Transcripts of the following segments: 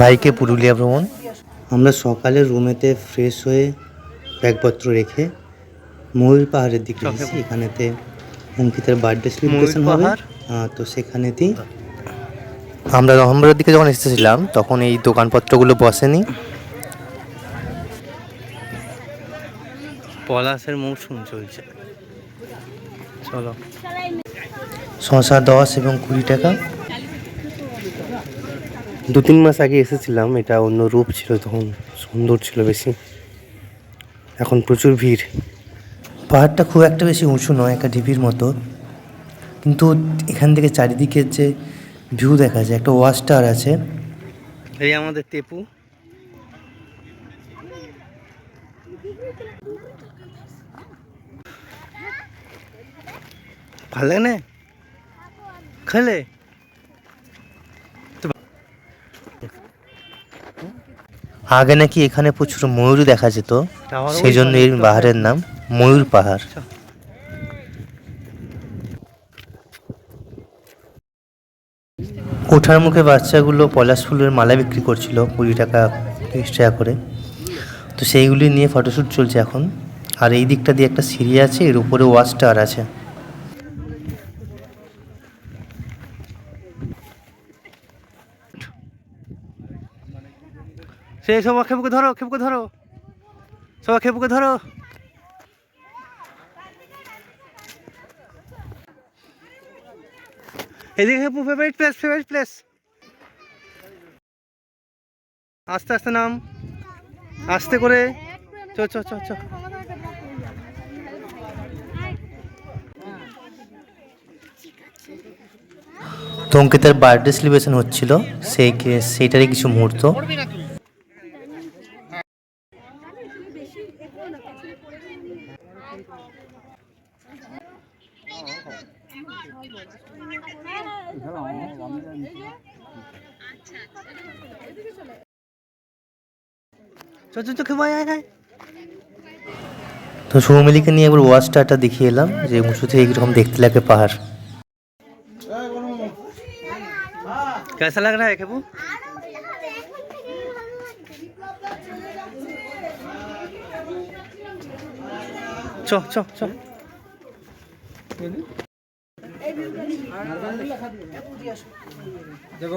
বাইকে পুরুলিয়া ভ্রমণ। আমরা সকালে রুমেতে ফ্রেশ হয়ে ব্যাগপত্র রেখে ময়ূর পাহাড়ের দিকে এসেছি। এখানেতে অঙ্কিতার বার্থডে সেলিব্রেশন হবে, তো সেখানেতেই আমরা নভেম্বরের দিকে যখন এসেছিলাম তখন এই দোকানপত্রগুলো বসেনি। পলাশের মৌসুম চলছে। চলো, শশা 10 এবং 20 টাকা। 2-3 মাস আগে এসেছিলাম, এটা অন্য রূপ ছিল, তখন সুন্দর ছিল বেশি, এখন প্রচুর ভিড়। পাহাড়টা খুব একটা বেশি উঁচু নয়, একটা ঢিপির মতো, কিন্তু এখান থেকে চারিদিকের যে ভিউ দেখা যায়, একটা ওয়াচ টাওয়ার আছে। এই আমাদের টেপু। ভালো লাগে না খেলে? আগে নাকি এখানে প্রচুর ময়ূর দেখা যেত, সেই জন্য এই পাহাড়ের নাম ময়ূর পাহাড়। ওঠার মুখে বাচ্চাগুলো পলাশ ফুলের মালা বিক্রি করছিল 20 টাকা 30 টাকা করে, তো সেইগুলি নিয়ে ফটোশ্যুট চলছে এখন। আর এই দিকটা দিয়ে একটা সিঁড়ি আছে, এর উপরে ওয়াচ টাওয়ার আছে। সেই সব খেপুকে ধরো, খেপুকে ধরো, সব খেপুকে ধরো। এদিকে খেপু, ফেভারিট প্লেস, ফেভারিট প্লেস। আস্তে আস্তে নাম, আস্তে করে। চ চ চ চ। তো অঙ্কিতার বার্থডে সেলিব্রেশন হচ্ছিল, সেইটারই কিছু মুহূর্ত। তো সৌমিলিকে নিয়ে একবার ওয়াচ টাওয়ারটা দেখিয়ে এলাম, যে উঁচু থেকে এরকম দেখতে লাগে পাহাড়। कैसा लग रहा है खेपू? চো চো চো।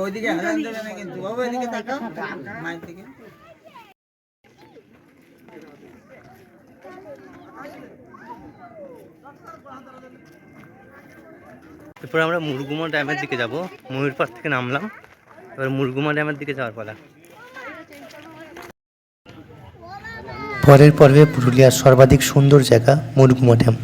ওইদিকে হারান দেবে না কিন্তু বাবা, এদিকে তাকাও মায়ের দিকে। এরপর আমরা মুরগুমা ড্যামের দিকে যাব। ময়ূর পাড় থেকে নামলাম, এবার মুরগুমা ড্যামের দিকে যাওয়ার পালা। পরের পর্বে পুরুলিয়ার সর্বাধিক সুন্দর জায়গা মুরগুমা ড্যাম।